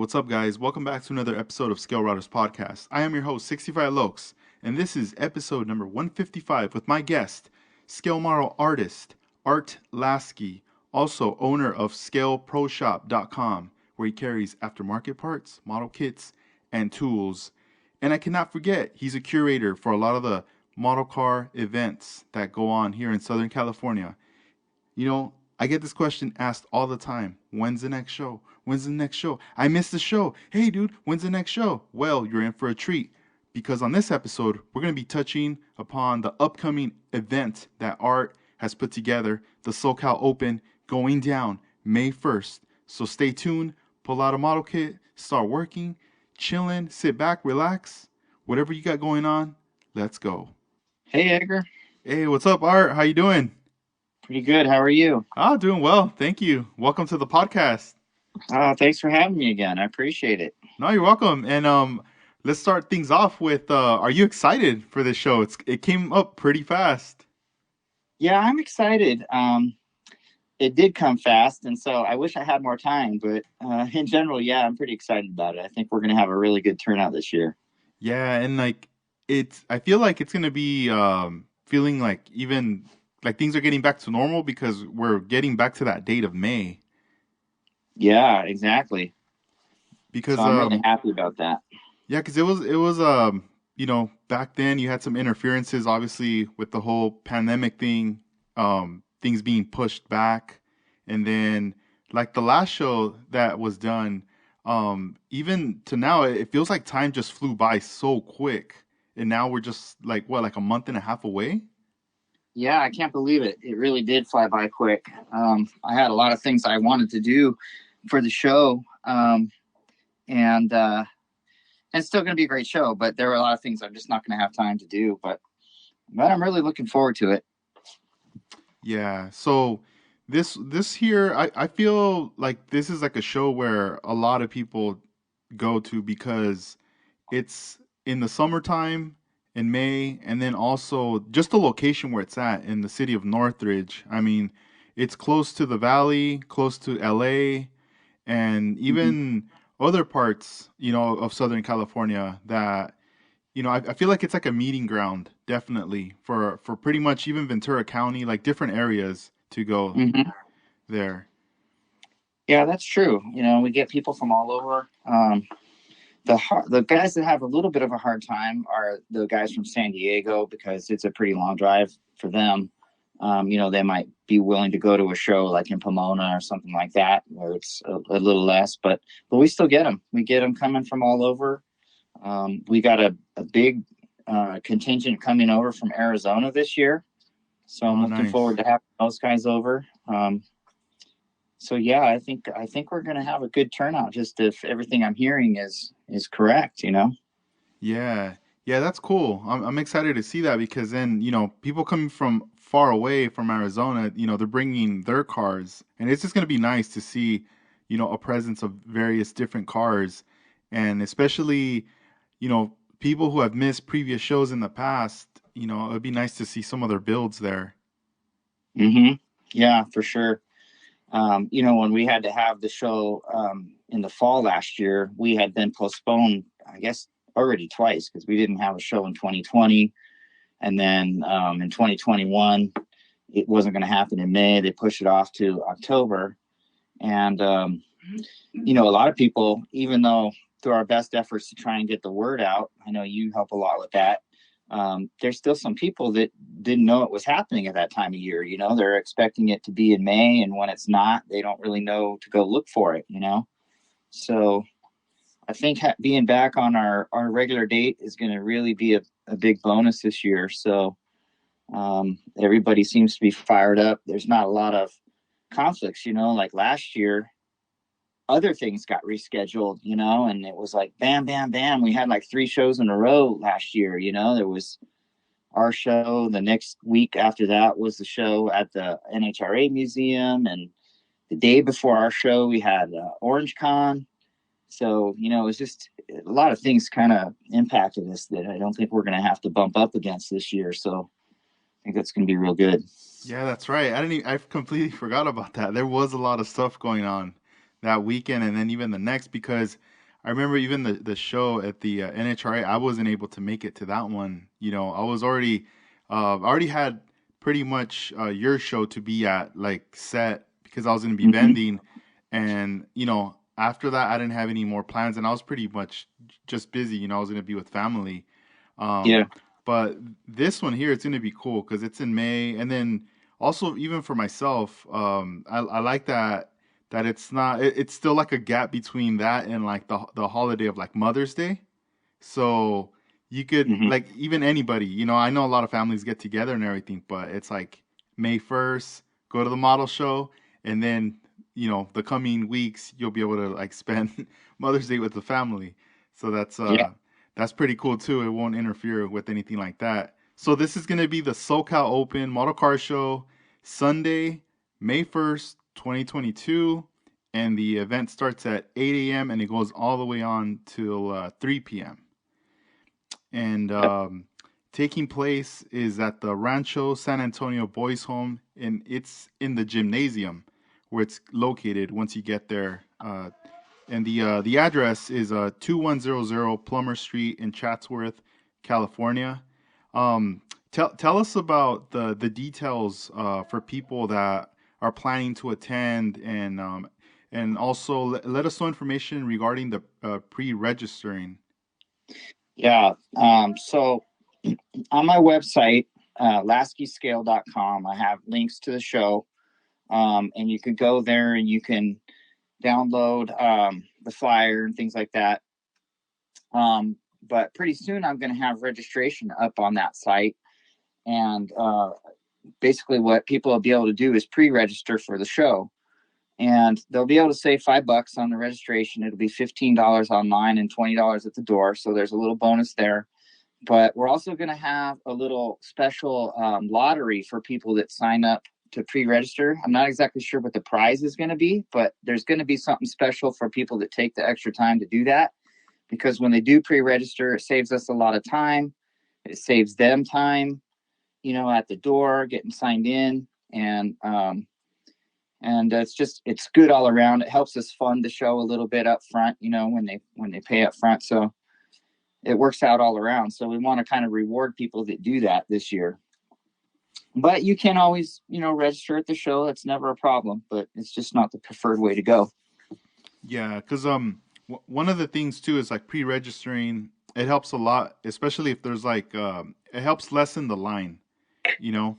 what's up, guys? Welcome back to another episode of Scale Routers Podcast. I am your host, 65 Lokes, and this is episode number 155 with my guest, scale model artist Art Laski, also owner of ScaleProShop.com, where he carries aftermarket parts, model kits, and tools. And I cannot forget, he's a curator for a lot of the model car events that go on here in Southern California. You know, I get this question asked all the time. When's the next show? When's the next show? I missed the show. Hey, dude, when's the next show? Well, you're in for a treat because on this episode, we're going to be touching upon the upcoming event that Art has put together, the SoCal Open, going down May 1st. So stay tuned, pull out a model kit, start working, chilling, sit back, relax. Whatever you got going on, let's go. Hey Edgar, Hey, what's up, Art? How you doing? pretty good. How are you? Doing well. Thank you. Welcome to the podcast. Thanks for having me again. I appreciate it. No, you're welcome. And let's start things off with are you excited for this show? It came up pretty fast. Yeah, I'm excited. It did come fast, and so I wish I had more time. But in general, yeah, I'm pretty excited about it. I think we're going to have a really good turnout this year. Yeah, and like I feel like it's gonna be feeling like even like things are getting back to normal because we're getting back to that date of May. Yeah, exactly. So Because I'm really happy about that. yeah, because it was back then you had some interferences obviously with the whole pandemic thing, things being pushed back, and then like the last show that was done, even to now it feels like time just flew by so quick, and now we're just like what, like a month and a half away. Yeah, I can't believe it. It really did fly by quick. I had a lot of things I wanted to do for the show, and it's still going to be a great show. But there were a lot of things I'm just not going to have time to do. But I'm really looking forward to it. Yeah, so this here, I feel like this is like a show where a lot of people go to because it's in the summertime in May, and then also just the location where it's at in the city of Northridge. I mean, it's close to the valley, close to LA, and Mhm. even other parts, of Southern California that, I feel like it's like a meeting ground, definitely, for pretty much even Ventura County, like different areas to go Mhm. there. Yeah, that's true. We get people from all over. The guys that have a little bit of a hard time are the guys from San Diego because it's a pretty long drive for them. They might be willing to go to a show like in Pomona or something like that where it's a little less, but we still get them. We get them coming from all over. We got a big contingent coming over from Arizona this year, so I'm Oh, looking nice. forward to having those guys over. So yeah, I think we're going to have a good turnout. Just if everything I'm hearing is correct. Yeah. Yeah, that's cool. I'm excited to see that because then, people coming from far away from Arizona, they're bringing their cars, and it's just going to be nice to see, a presence of various different cars, and especially, people who have missed previous shows in the past, it'd be nice to see some of their builds there. Hmm. Yeah, for sure. When we had to have the show in the fall last year, we had been postponed, I guess, already twice because we didn't have a show in 2020, and then in 2021 it wasn't going to happen in May. They pushed it off to October, and a lot of people, even though through our best efforts to try and get the word out, I know you help a lot with that. There's still some people that didn't know it was happening at that time of year. They're expecting it to be in May, and when it's not, they don't really know to go look for it. So I think being back on our regular date is going to really be a big bonus this year. So everybody seems to be fired up. There's not a lot of conflicts, like last year other things got rescheduled, and it was like bam, bam, bam. We had like three shows in a row last year. There was our show. The next week after that was the show at the NHRA Museum, and the day before our show, we had Orange Con. So it was just a lot of things kind of impacted us that I don't think we're going to have to bump up against this year. So I think that's going to be real good. Yeah, that's right. I completely forgot about that. There was a lot of stuff going on that weekend and then even the next because I remember even the show at the NHRA. I wasn't able to make it to that one. I was I already had pretty much your show to be at like set because I was going to be Hmm. vending, and after that I didn't have any more plans, and I was pretty much just busy. I was going to be with family. Um, Yeah. but this one here, it's going to be cool because it's in May, and then also even for myself, I like that it's not it's still like a gap between that and like the holiday of like Mother's Day. So you could Hmm. like even anybody, I know a lot of families get together and everything, but it's like May 1st, go to the model show, and then the coming weeks you'll be able to like spend Mother's Day with the family. So Yeah. that's pretty cool too. It won't interfere with anything like that. So this is gonna be the SoCal Open Model Car Show, Sunday, May 1st, 2022, and the event starts at 8 a.m. and it goes all the way on till 3 p.m. And Yep. taking place is at the Rancho San Antonio Boys Home, and it's in the gymnasium where it's located once you get there. And the address is 2100 Plummer Street in Chatsworth, California. Tell us about the details for people that are planning to attend, and also let us know information regarding the pre-registering. Yeah. So on my website, laskiscale.com, I have links to the show. And you could go there and you can download the flyer and things like that. But pretty soon I'm going to have registration up on that site. And basically, what people will be able to do is pre register for the show. And they'll be able to save $5 on the registration. It'll be $15 online and $20 at the door. So there's a little bonus there. But we're also going to have a little special lottery for people that sign up to pre-register. I'm not exactly sure what the prize is going to be, but there's going to be something special for people that take the extra time to do that, because when they do pre-register, it saves us a lot of time. It saves them time, at the door getting signed in, and it's good all around. It helps us fund the show a little bit up front, when they pay up front. So it works out all around. So we want to kind of reward people that do that this year. But you can always, register at the show. That's never a problem, but it's just not the preferred way to go. Yeah, because one of the things too is like pre-registering. It helps a lot, especially if there's like it helps lessen the line, you know,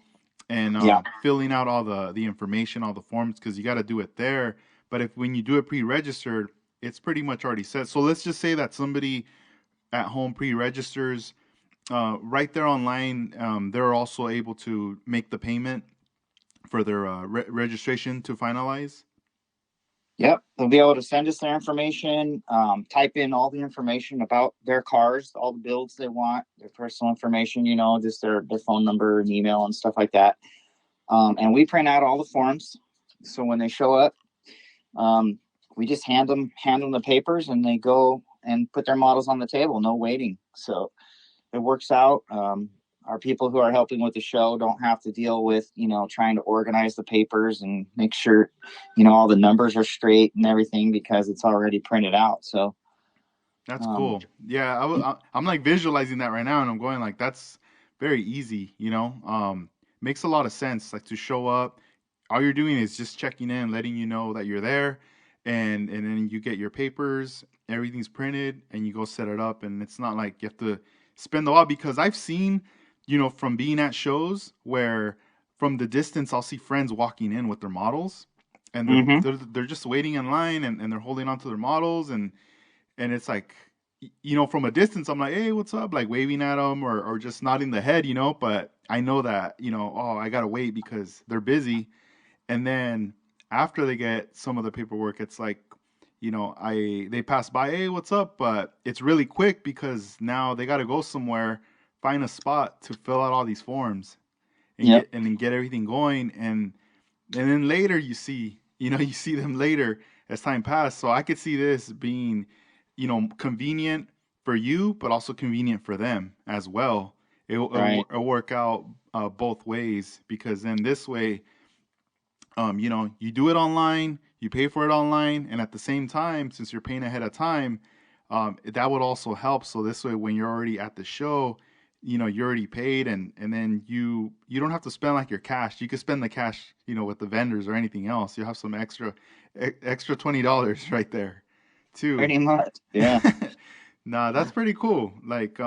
and Yeah. filling out all the information, all the forms, because you got to do it there. But if when you do it pre-registered, it's pretty much already set. So let's just say that somebody at home pre-registers right there online. They're also able to make the payment for their registration to finalize. Yep. They'll be able to send us their information, type in all the information about their cars, all the builds they want, their personal information, just their phone number and email and stuff like that. And we print out all the forms. So when they show up, um, we just hand them the papers, and they go and put their models on the table. No waiting. So it works out. Our people who are helping with the show don't have to deal with, trying to organize the papers and make sure, all the numbers are straight and everything, because it's already printed out. So, That's um, cool. Yeah, I'm like visualizing that right now, and I'm going like that's very easy. Makes a lot of sense. Like to show up, all you're doing is just checking in, letting you know that you're there, and then you get your papers, everything's printed, and you go set it up, and it's not like you have to spend a lot because I've seen, from being at shows where from the distance I'll see friends walking in with their models, and mm-hmm. they're just waiting in line, and they're holding on to their models, and it's like from a distance I'm like, hey, what's up, like waving at them, or just nodding the head, but I know that oh, I gotta wait because they're busy. And then after they get some of the paperwork, it's like I they pass by, hey, what's up, but it's really quick because now they gotta go somewhere, find a spot to fill out all these forms and Yep. get everything going. And then later you see, you see them later as time passed. So I could see this being, convenient for you, but also convenient for them as well. Right. It'll work out both ways because then this way, you do it online, you pay for it online, and at the same time, since you're paying ahead of time, that would also help. So this way, when you're already at the show, you're already paid, and then you don't have to spend like your cash. You could spend the cash, with the vendors or anything else. You have some extra $20 right there, too. Pretty much. Yeah. Nah, that's pretty cool. Like,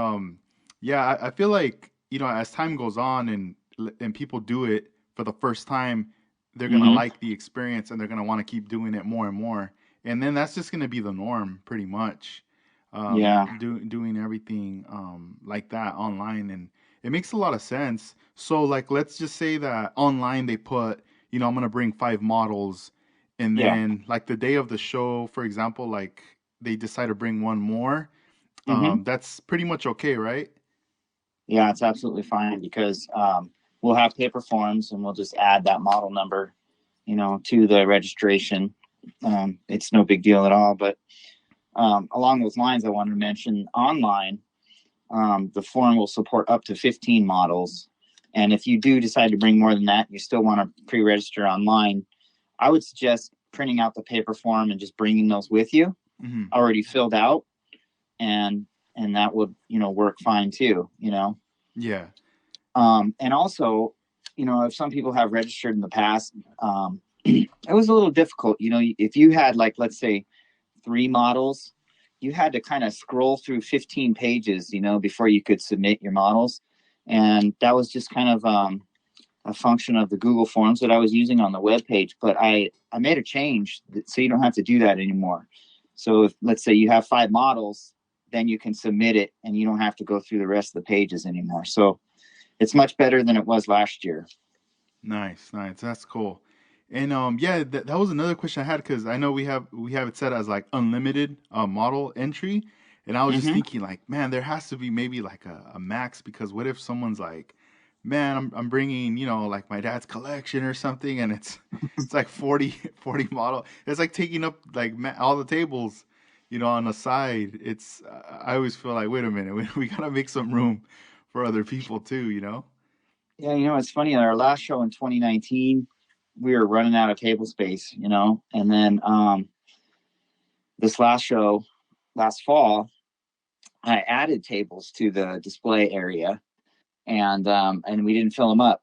yeah, I feel like, as time goes on and people do it for the first time, they're gonna Hmm. like the experience and they're gonna want to keep doing it more and more. And then that's just gonna be the norm, pretty much. Yeah. Doing everything like that online, and it makes a lot of sense. So, like, let's just say that online they put, I'm gonna bring 5 models, and Yeah. then like the day of the show, for example, like they decide to bring one more. Hmm. That's pretty much okay, right? Yeah, it's absolutely fine because we'll have paper forms and we'll just add that model number, to the registration. It's no big deal at all. But along those lines, I wanted to mention online, the form will support up to 15 models. And if you do decide to bring more than that, you still want to pre register online, I would suggest printing out the paper form and just bringing those with you Hmm. already filled out. And that would, work fine too, Yeah. And also, if some people have registered in the past, it was a little difficult. If you had, like, let's say 3 models, you had to kind of scroll through 15 pages, before you could submit your models. And that was just kind of a function of the Google Forms that I was using on the web page. But I made a change so you don't have to do that anymore. So if, let's say, you have 5 models, then you can submit it and you don't have to go through the rest of the pages anymore. So it's much better than it was last year. Nice, nice. That's cool. And yeah, that was another question I had because I know we have it set as like unlimited model entry, and I was just Mm-hmm. thinking like, man, there has to be maybe like a max because what if someone's like, man, I'm bringing like my dad's collection or something, and it's like 40 model. It's like taking up like all the tables, on the side. It's I always feel like, wait a minute, we gotta make some room for other people too. Yeah, it's funny. Our last show in 2019, we were running out of table space, and then this last show, last fall, I added tables to the display area, and we didn't fill them up.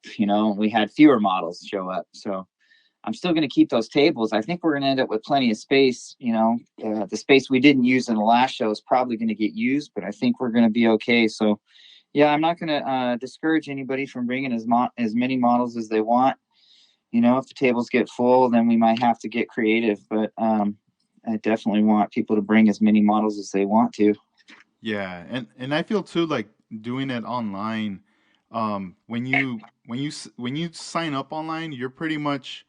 We had fewer models show up, so I'm still going to keep those tables. I think we're going to end up with plenty of space. The space we didn't use in the last show is probably going to get used, but I think we're going to be okay. So yeah, I'm not going to discourage anybody from bringing as many models as they want. If the tables get full, then we might have to get creative. But I definitely want people to bring as many models as they want to. Yeah, and I feel too like doing it online. When you sign up online, you're pretty much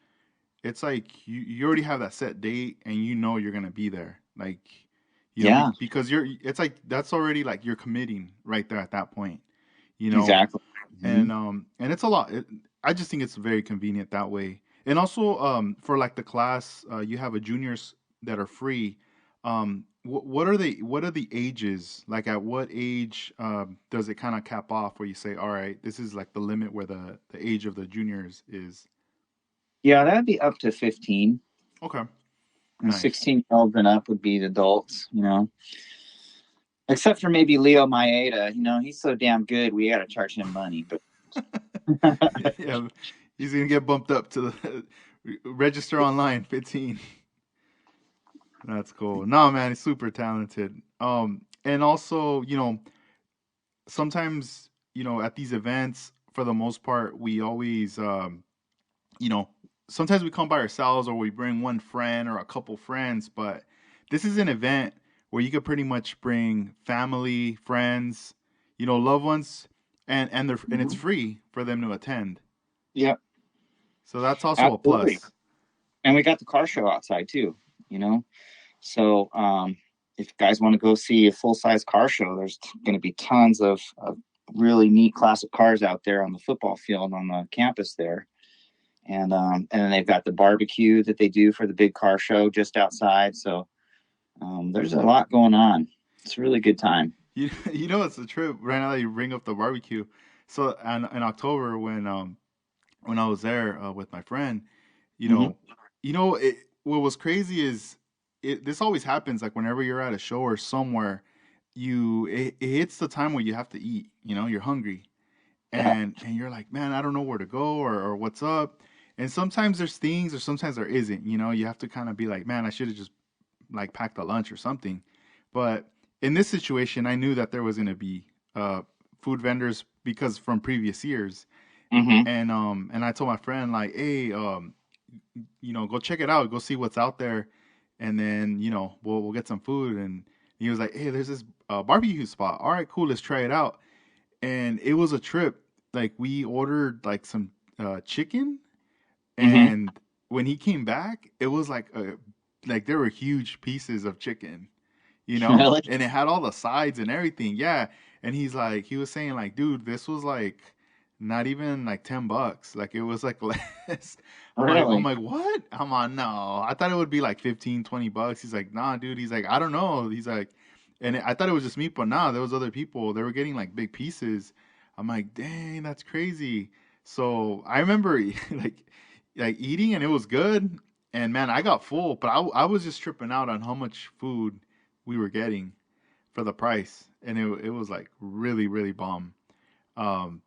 it's like you already have that set date and you're gonna be there. Like Yeah, because it's like that's already like you're committing right there at that point. You know, exactly. Hmm. and it's a lot. I just think it's very convenient that way. And also for like the class, you have a juniors that are free. What are the ages? Like at what age does it kind of cap off where you say, all right, this is like the limit where the age of the juniors is? Yeah, that'd be up to 15. Okay, And nice. 16-year-olds and up would be the adults. Except for maybe Leo Maeda. He's so damn good, we got to charge him money. But Yeah, he's gonna get bumped up to the register online 15. That's cool. No, man, he's super talented. And also, sometimes, at these events, for the most part, we always, you know, sometimes we come by ourselves or we bring one friend or a couple friends, but this is an event where you could pretty much bring family, friends, loved ones, and it's free for them to attend. yeah, So that's also a absolutely. plus. And we got the car show outside too. You know, so if you guys want to go see a full size car show, there's going to be tons of really neat classic cars out there on the football field on the campus there. And then they've got the barbecue that they do for the big car show just outside. So there's a lot going on. It's a really good time. It's a trip right now that you bring up the barbecue. So in October when I was there with my friend, you Hmm. know, what was crazy is this always happens. Like whenever you're at a show or somewhere, it hits the time where you have to eat. You know, you're hungry, Yeah. and you're like, man, I don't know where to go or what's up. And sometimes there's things, or sometimes there isn't. You know, you have to kind of be like, man, I should have just like packed a lunch or something. But in this situation, I knew that there was gonna be uh food vendors because from previous years, Mm-hmm. and I told my friend like, hey, go check it out, go see what's out there, and then we'll get some food. And he was like, hey, there's this barbecue spot. All right, cool, let's try it out. And it was a trip. Like we ordered like some chicken, Mm-hmm. and when he came back, it was like there were huge pieces of chicken, Really? and it had all the sides and everything. Yeah. And he was saying like, dude, this was like not even like $10. Like it was like less. I'm Really? like, what? I'm on, no. I thought it would be like 15, $20. He's like, nah, dude. He's like, I don't know. He's like, I thought it was just me, but nah, there was other people. They were getting like big pieces. I'm like, dang, that's crazy. So I remember like eating, and it was good. And man, I got full, but I was just tripping out on how much food we were getting for the price, and it was like really really bomb. Um,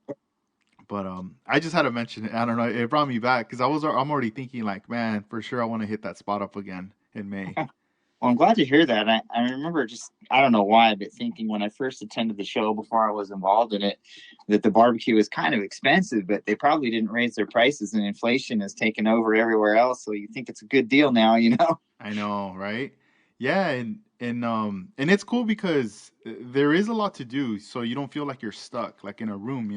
but I just had to mention it. I don't know. It brought me back because I'm already thinking like, man, for sure I want to hit that spot up again in May. Well, I'm glad to hear that. I remember just, I don't know why, but thinking when I first attended the show before I was involved in it, that the barbecue was kind of expensive, but they probably didn't raise their prices and inflation has taken over everywhere else. So you think it's a good deal now, you know? I know, right? Yeah, and it's cool because there is a lot to do, so you don't feel like you're stuck like in a room.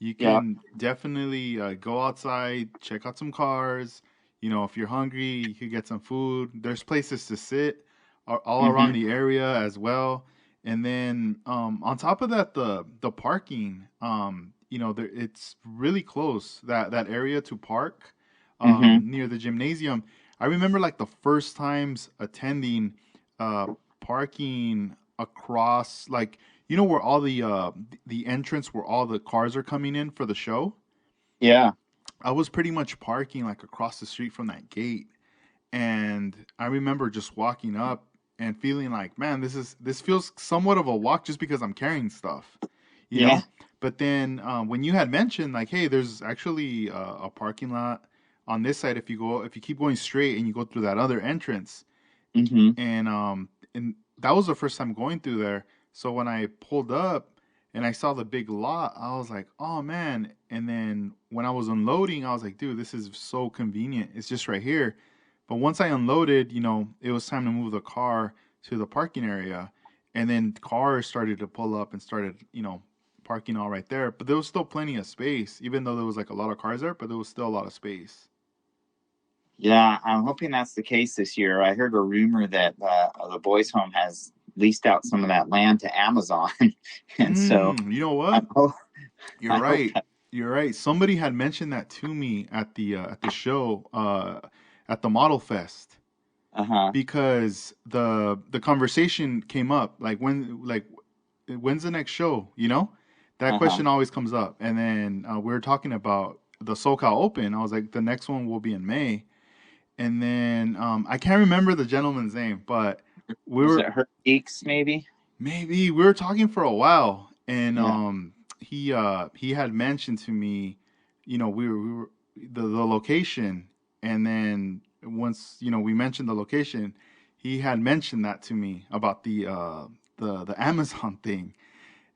You Yeah. can definitely go outside, check out some cars. If you're hungry, you could get some food. There's places to sit all around Mm-hmm. the area as well. And then on top of that, the parking, it's really close, that area to park Mm-hmm. near the gymnasium. I remember like the first times attending uh parking across, like, where all the entrance where all the cars are coming in for the show. Yeah. I was pretty much parking like across the street from that gate, and I remember just walking up and feeling like, man, this feels somewhat of a walk just because I'm carrying stuff, you Yeah. know. But then when you had mentioned like, hey, there's actually a parking lot on this side if you keep going straight and you go through that other entrance, Mm-hmm. and that was the first time going through there. So when I pulled up and I saw the big lot, I was like, oh man. And then when I was unloading, I was like, dude, this is so convenient. It's just right here. But once I unloaded, it was time to move the car to the parking area. And then cars started to pull up and started, parking all right there. But there was still plenty of space, even though there was like a lot of cars there, but there was still a lot of space. Yeah. I'm hoping that's the case this year. I heard a rumor that the boys' home has leased out some of that land to Amazon. And so You know I what? hope, You're I hope right. that. You're right. Somebody had mentioned that to me at the show at the Model Fest, Uh-huh. because the conversation came up like, when's the next show? That Uh-huh. question always comes up. And then we were talking about the SoCal Open. I was like, the next one will be in May. And then I can't remember the gentleman's name, but we Was were it her geeks maybe? maybe we were talking for a while, and Yeah. he had mentioned to me, we were the location, and then once we mentioned the location, he had mentioned that to me about the Amazon thing,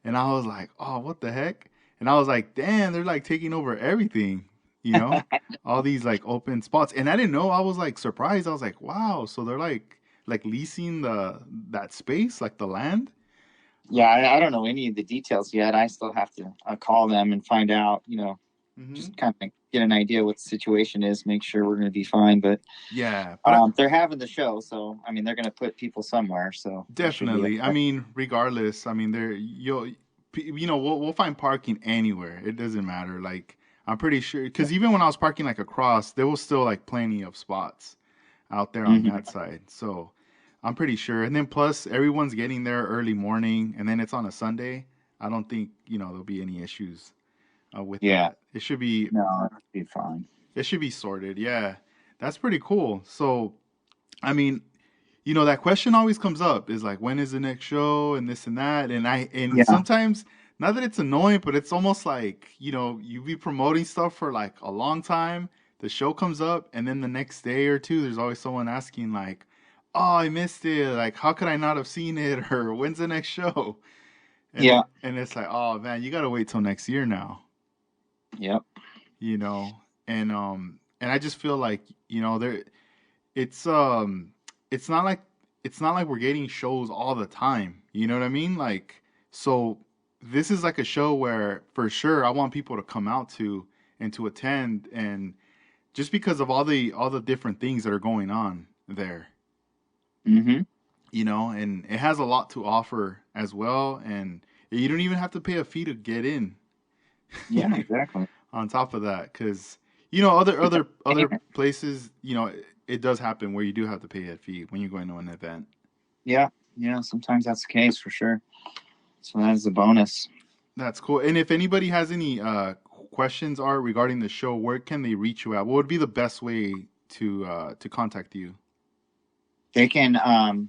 and I was like, oh, what the heck? And I was like, damn, they're like taking over everything, you know, all these like open spots. And I didn't know. I was like surprised. I was like, wow, so they're like leasing that space, like the land. Yeah, I don't know any of the details yet. I still have to call them and find out, Hmm. just kind of get an idea what the situation is, make sure we're going to be fine. But Yeah, but they're having the show, so I mean, they're going to put people somewhere, so we should be definitely. I okay. mean, regardless, I mean, we'll find parking anywhere. It doesn't matter. Like, I'm pretty sure, because even when I was parking like across, there was still like plenty of spots out there on Mm-hmm. that side. So I'm pretty sure. And then plus everyone's getting there early morning, and then it's on a Sunday. I don't think, there'll be any issues with Yeah, that. no, it'll be fine. It should be sorted. Yeah. That's pretty cool. So, I mean, you know, that question always comes up is like, when is the next show and this and that. And Yeah. sometimes, not that it's annoying, but it's almost like, you know, you be promoting stuff for like a long time. The show comes up, and then the next day or two, there's always someone asking, like, oh, I missed it. Like, how could I not have seen it? Or when's the next show? Yeah. And it's like, oh man, you gotta wait till next year now, Yep. you know. And I just feel like, you know, it's um it's not like we're getting shows all the time. You know what I mean? Like, so this is like a show where for sure I want people to come out to and to attend, and just because of all the different things that are going on there, Mm-hmm. you know, and it has a lot to offer as well, and you don't even have to pay a fee to get in. Yeah, exactly. On top of that, because you know, other places, you know, it does happen where you do have to pay a fee when you're going to an event. Yeah. Yeah. Sometimes that's the case for sure. So that is a bonus. That's cool. And if anybody has any questions are regarding the show, where can they reach you at? What would be the best way to contact you? They can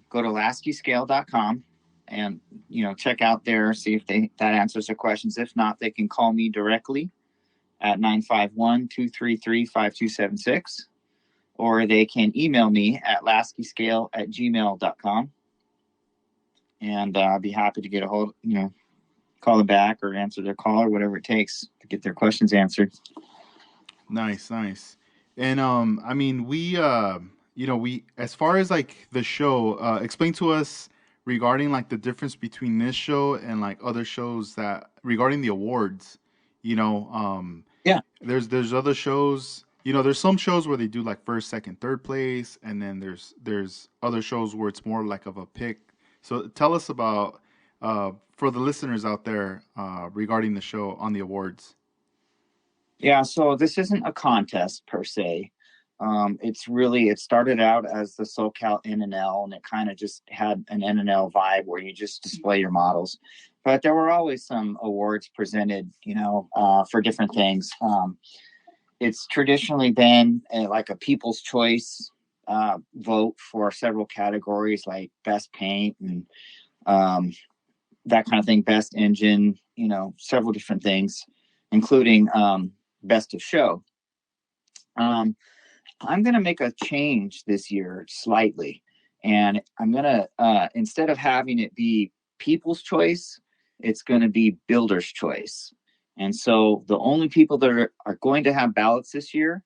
go to laskiscale.com and check out there, see if that answers their questions. If not, they can call me directly at 951-233-5276, or they can email me at laskiscale@gmail.com, and I'll be happy to get a hold, call them back or answer their call or whatever it takes to get their questions answered. Nice, nice. And I mean, we you know, we as far as like the show, explain to us regarding like the difference between this show and like other shows that regarding the awards. You know, Yeah. there's other shows. You know, there's some shows where they do like first, second, third place, and then there's other shows where it's more like of a pick. So tell us about for the listeners out there regarding the show on the awards. Yeah, so this isn't a contest per se. It started out as the SoCal NNL, and it kind of just had an NNL vibe where you just display your models. But there were always some awards presented, for different things. It's traditionally been like a People's Choice vote for several categories, like best paint and um, that kind of thing, best engine, several different things, including best of show. Um, I'm going to make a change this year slightly. And I'm going to, instead of having it be people's choice, it's going to be builder's choice. And so the only people that are going to have ballots this year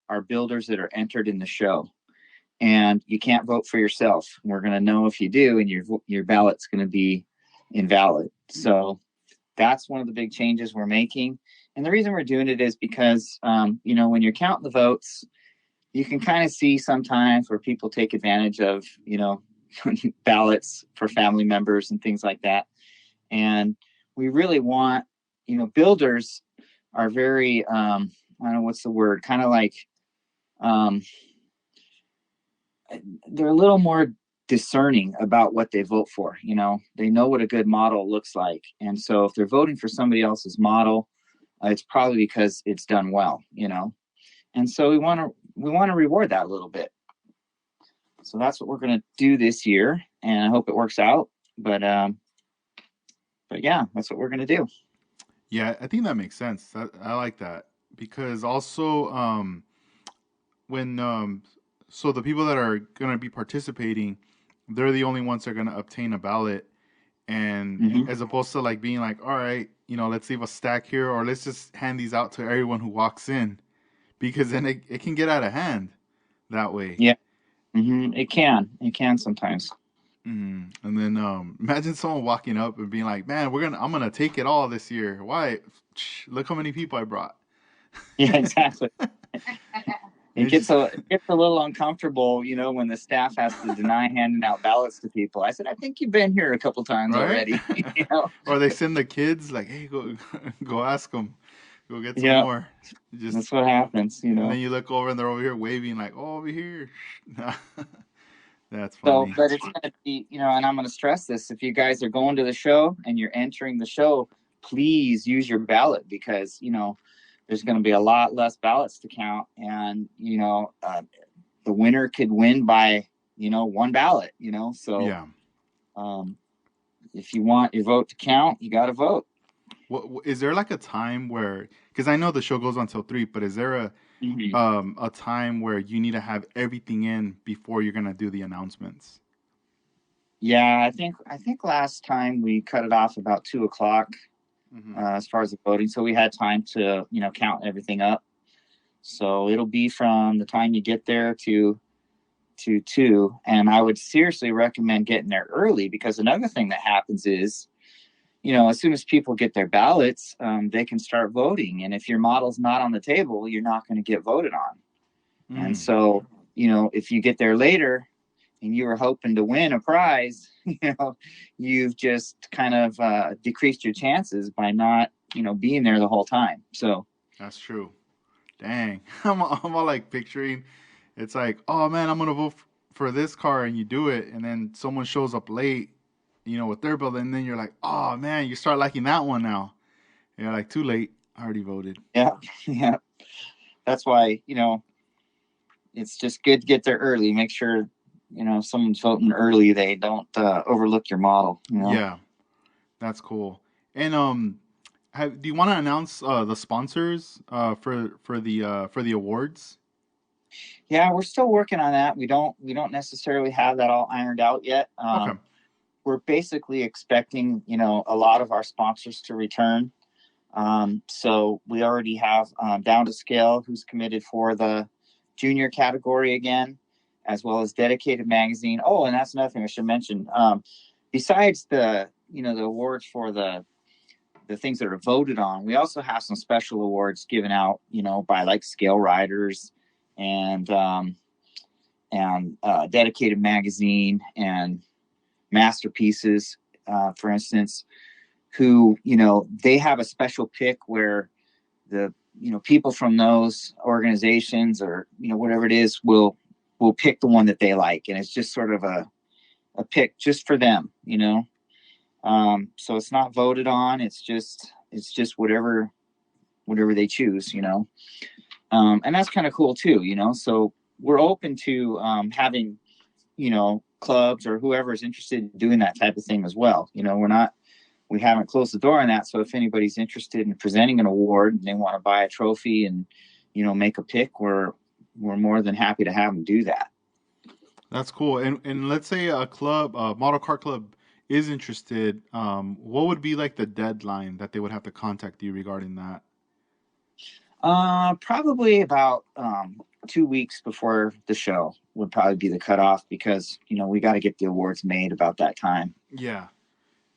are builders that are entered in the show. And you can't vote for yourself. We're going to know if you do, and your ballot's going to be invalid. So that's one of the big changes we're making. And the reason we're doing it is because, when you're counting the votes, you can kind of see sometimes where people take advantage of, ballots for family members and things like that. And we really want, builders are very, I don't know what's the word, kind of like, they're a little more discerning about what they vote for. They know what a good model looks like. And so if they're voting for somebody else's model, it's probably because it's done well, And so we want to reward that a little bit. So that's what we're going to do this year, and I hope it works out. But yeah, that's what we're going to do. Yeah, I think that makes sense. I like that because also when so the people that are going to be participating, they're the only ones that are going to obtain a ballot, and Mm-hmm. as opposed to like being like, all right, you know, let's leave a stack here, or let's just hand these out to everyone who walks in, because then it can get out of hand that way. Yeah, it can sometimes. And then imagine someone walking up and being like, "Man, I'm gonna take it all this year. Why? Look how many people I brought." Yeah, exactly. It It's gets just, a little uncomfortable, when the staff has to deny handing out ballots to people. I said, I think you've been here a couple times right? already. you know. Or they send the kids like, "Hey, go ask them, go get some Yeah, more." Just that's what happens. and then you look over and they're over here waving like, "Oh, over here." That's So, funny. but it's going to be, and I'm going to stress this: if you guys are going to the show and you're entering the show, please use your ballot, because there's going to be a lot less ballots to count, and the winner could win by one ballot, so Yeah. um, if you want your vote to count, you got to vote. What is there like a time where? Because I know the show goes on till 3, but is there Mhm. a time where you need to have everything in before you're gonna do the announcements? Yeah, I think last time we cut it off about 2 o'clock Hmm. as far as the voting, so we had time to count everything up. So it'll be from the time you get there to two, and I would seriously recommend getting there early, because another thing that happens is, as soon as people get their ballots, they can start voting, and if your model's not on the table, you're not going to get voted on. And Mm. so, if you get there later and you were hoping to win a prize, you've just kind of decreased your chances by not, being there the whole time. So, That's true. Dang, I'm all like picturing. It's like, oh man, I'm gonna vote for this car, and you do it, and then someone shows up late, with their bill, and then you're like, oh man, you start liking that one now. You're like, too late. I already voted. yeah, yeah. That's why, it's just good to get there early. Make sure, if someone's voting early, they don't overlook your model. Yeah, that's cool. And do you want to announce the sponsors for the awards? Yeah, we're still working on that. We don't necessarily have that all ironed out yet. Okay. We're basically expecting, a lot of our sponsors to return. So we already have Down to Scale, who's committed for the junior category again, as well as Dedicated Magazine. Oh, and that's another thing I should mention. Besides the awards for the things that are voted on, we also have some special awards given out, by like Scale Riders and Dedicated Magazine and Masterpieces, for instance, who they have a special pick where the people from those organizations, or whatever it is, will pick the one that they like, and it's just sort of a pick just for them. So it's not voted on, it's just whatever they choose. And that's kind of cool too. So we're open to having clubs or whoever is interested in doing that type of thing as well. We haven't closed the door on that. So if anybody's interested in presenting an award and they want to buy a trophy and make a pick, we're more than happy to have them do that. That's cool. And let's say a club, a model car club, is interested. What would be like the deadline that they would have to contact you regarding that? Probably about 2 weeks before the show would probably be the cutoff, because we got to get the awards made about that time. Yeah.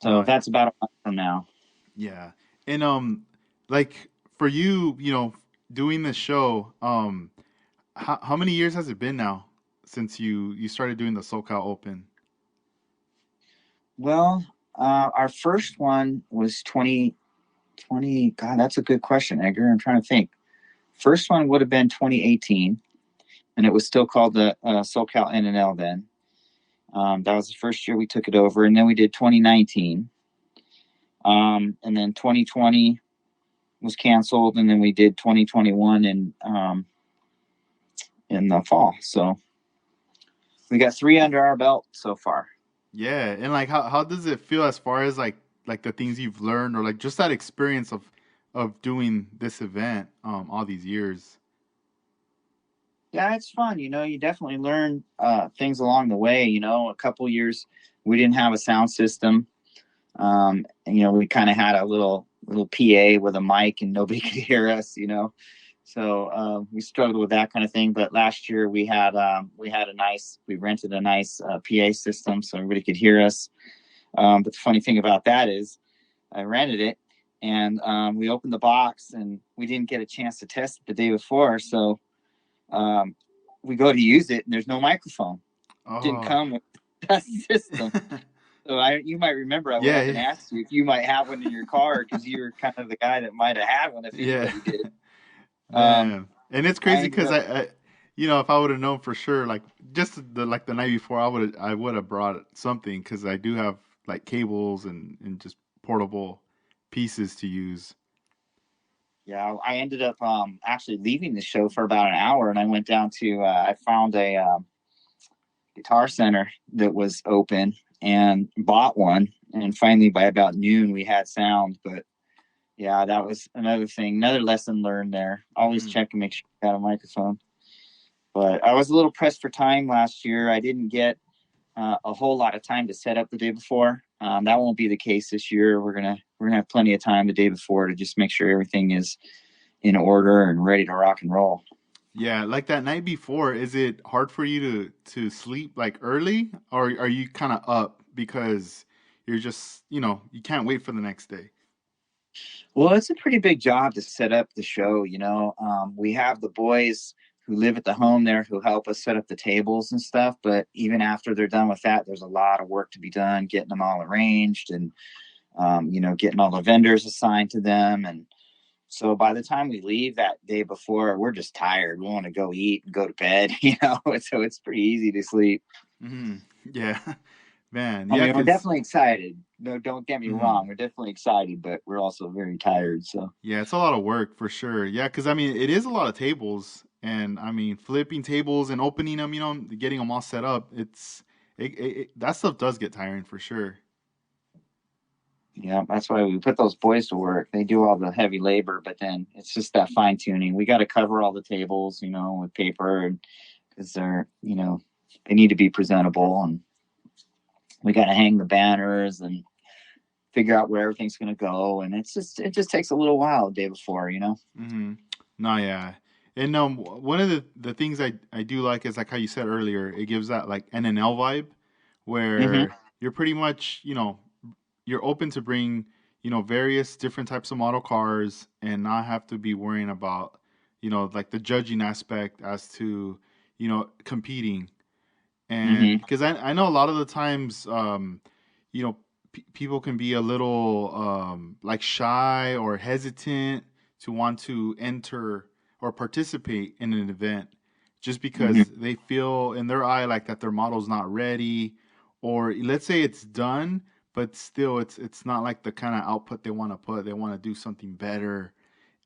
So Uh, that's about a month from now. yeah. And like for you, doing this show, how many years has it been now since you started doing the SoCal Open? Well, our first one was 2020. God, that's a good question, Edgar. I'm trying to think. First one would have been 2018, and it was still called the SoCal NNL then. That was the first year we took it over, and then we did 2019, and then 2020 was canceled, and then we did 2021 in the fall. So we got three under our belt so far. Yeah, and like how does it feel as far as like the things you've learned or like just that experience of doing this event all these years? Yeah, it's fun. You definitely learn things along the way. A couple years we didn't have a sound system. We kind of had a little PA with a mic, and nobody could hear us. So we struggled with that kind of thing. But last year we rented a nice PA system so everybody could hear us. But the funny thing about that is I rented it, and we opened the box, and we didn't get a chance to test it the day before. So um, we go to use it, and there's no microphone. It didn't Oh. come with the system. So you might remember I went Yeah, up and yeah. asked you if you might have one in your car, because you were kind of the guy that might have had one if Yeah. anybody did. Um, Man. And it's I crazy ended because up, if I would have known for sure, like just the night before, I would have brought something because I do have like cables and just portable pieces to use. yeah, I ended up actually leaving the show for about an hour, and I went down to I found Guitar Center that was open and bought one. And finally, by about noon, we had sound. But yeah, that was another thing, another lesson learned there. Always Mm. check and make sure you got a microphone. But I was a little pressed for time last year. I didn't get a whole lot of time to set up the day before. That won't be the case this year. We're gonna have plenty of time the day before to just make sure everything is in order and ready to rock and roll. Yeah, like that night before, is it hard for you to sleep like early, or are you kind of up because you're just, you can't wait for the next day? Well, it's a pretty big job to set up the show. We have the boys who live at the home there who help us set up the tables and stuff. But even after they're done with that, there's a lot of work to be done, getting them all arranged and, getting all the vendors assigned to them. And so by the time we leave that day before, we're just tired. We want to go eat and go to bed, so it's pretty easy to sleep. Hmm. Yeah, man. I Yeah, mean, we're because definitely excited. No, don't get me wrong. We're definitely excited, but we're also very tired. So. yeah, it's a lot of work for sure. Yeah, because I mean, it is a lot of tables, and I mean, flipping tables and opening them, getting them all set up. That stuff does get tiring for sure. Yeah, that's why we put those boys to work. They do all the heavy labor, but then it's just that fine tuning. We got to cover all the tables, with paper, and because they need to be presentable, and we got to hang the banners and figure out where everything's going to go. And it just takes a little while the day before. Hmm. No, yeah. And one of the things I do like is like how you said earlier, it gives that like NNL vibe Mm-hmm. where you're pretty much, you're open to bring, various different types of model cars and not have to be worrying about, like the judging aspect as to, competing. And Mm-hmm. because I know a lot of the times, you know, people can be a little like shy or hesitant to want to enter or participate in an event just Mm-hmm. because they feel in their eye like that their model's not ready, or let's say it's done, but still it's not like the kind of output they want to put. They want to do something better,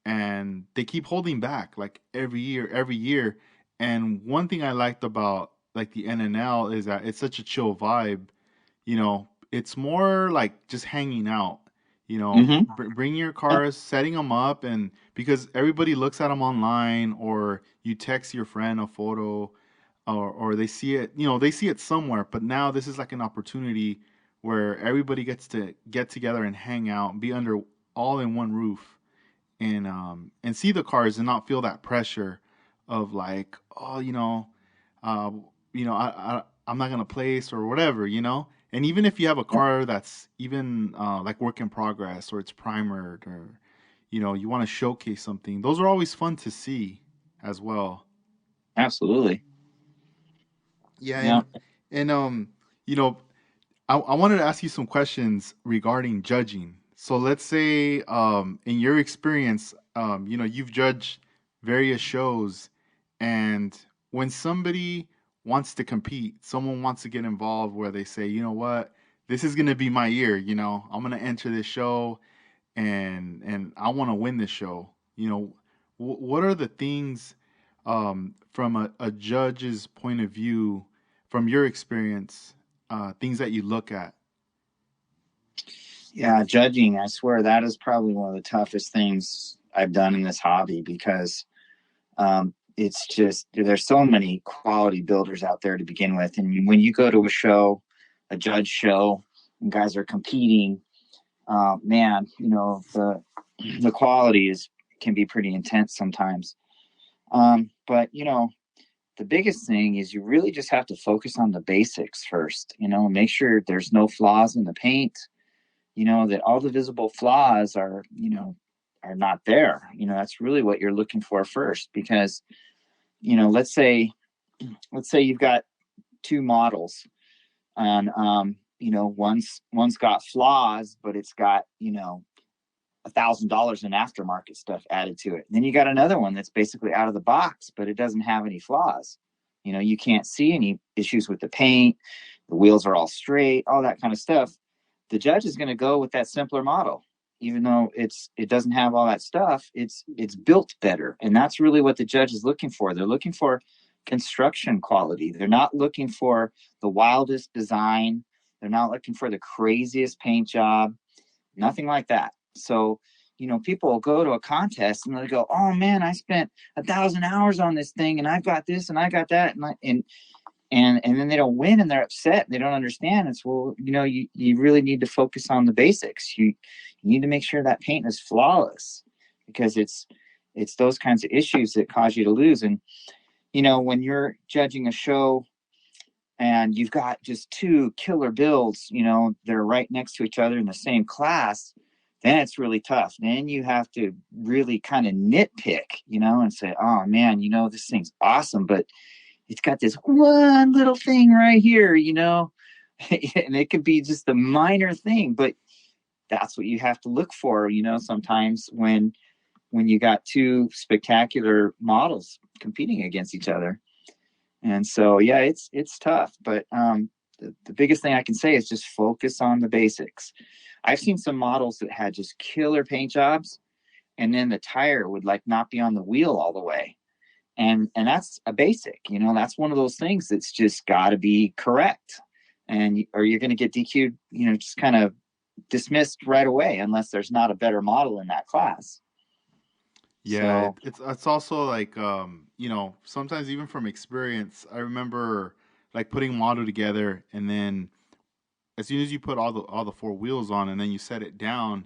and they keep holding back like every year. And one thing I liked about like the NNL is that it's such a chill vibe. It's more like just hanging out. Mm-hmm. Bring your Yeah, cars, setting them up, and because everybody looks at them online, or you text your friend a photo, or they see it, they see it somewhere. But now this is like an opportunity where everybody gets to get together and hang out, be under all in one roof, and see the cars and not feel that pressure of like, oh, uh I'm not gonna place or whatever. And even if you have a yeah, car that's even like work in progress, or it's primered, or you want to showcase something, those are always fun to see as well. absolutely. Yeah. Yeah. And you know I wanted to ask you some questions regarding judging. So let's say, in your experience, you've judged various shows, and when somebody wants to compete, someone wants to get involved, where they say, you know what, this is gonna be my year. I'm gonna enter this show, and I want to win this show. What are the things, from a judge's point of view, from your experience, things that you look at? Yeah, judging, I swear that is probably one of the toughest things I've done in this hobby because it's just there's so many quality builders out there to begin with. And when you go to a show, a judge show, and guys are competing, man, the quality is can be pretty intense sometimes. But the biggest thing is you really just have to focus on the basics first. Make sure there's no flaws in the paint, that all the visible flaws are not there. That's really what you're looking for first, because let's say you've got two models, and one's got flaws, but it's got $1,000 in aftermarket stuff added to it. And then you got another one that's basically out of the box, but it doesn't have any flaws. You can't see any issues with the paint, the wheels are all straight, all that kind of stuff. The judge is going to go with that simpler model, even though it doesn't have all that stuff. It's built better, and that's really what the judge is looking for. They're looking for construction quality. They're not looking for the wildest design. They're not looking for the craziest paint job, nothing like that. So, people will go to a contest and they go, "Oh man, I spent 1,000 hours on this thing, and I've got this and I got that," and then they don't win and they're upset. They don't understand. It's, well, you really need to focus on the basics. You need to make sure that paint is flawless, because it's those kinds of issues that cause you to lose. And when you're judging a show and you've got just two killer builds, they're right next to each other in the same class, then it's really tough. Then you have to really kind of nitpick, and say, "Oh man, this thing's awesome, but it's got this one little thing right here," and it could be just a minor thing, but that's what you have to look for, sometimes when you got two spectacular models competing against each other. And so, yeah, it's tough, but the biggest thing I can say is just focus on the basics. I've seen some models that had just killer paint jobs, and then the tire would like not be on the wheel all the way. And that's a basic, that's one of those things that's just got to be correct. Or you're going to get DQ'd, just kind of dismissed right away, unless there's not a better model in that class. Yeah, So, it's also like sometimes even from experience, I remember like putting model together, and then as soon as you put all the four wheels on and then you set it down,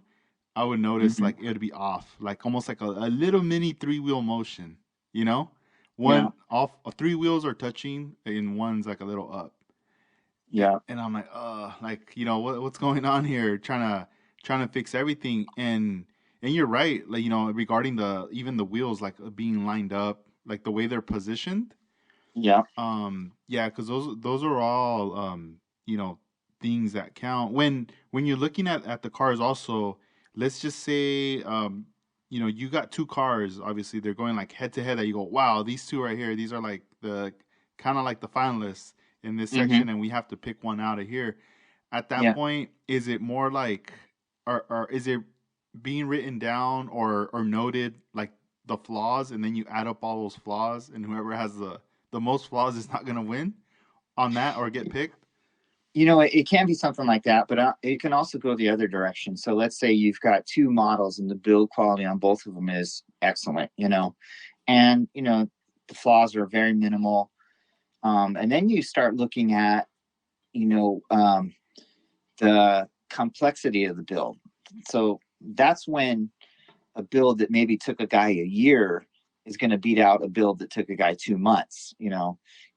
I would notice mhm, like it would be off, like almost like a little mini three-wheel motion, you know? yeah, One off, three wheels are touching and one's like a little up. yeah, And I'm like, like, what's going on here? Trying to fix everything. And you're right, like, regarding even the wheels like being lined up, like the way they're positioned. yeah, Yeah, because those are all you know, things that count. When you're looking at the cars also, let's just say you got two cars, obviously they're going like head to head, that you go, wow, these two right here, these are like the kind of like the finalists in this hmm, section, and we have to pick one out of here. At that yeah. point, is it more like, or is it being written down or noted like the flaws, and then you add up all those flaws, and whoever has the most flaws is not going to win on that or get picked? It can be something like that, but it can also go the other direction. So let's say you've got two models and the build quality on both of them is excellent, and the flaws are very minimal. And then you start looking at, you know, um, the complexity of the build. So that's when a build that maybe took a guy a year is going to beat out a build that took a guy 2 months.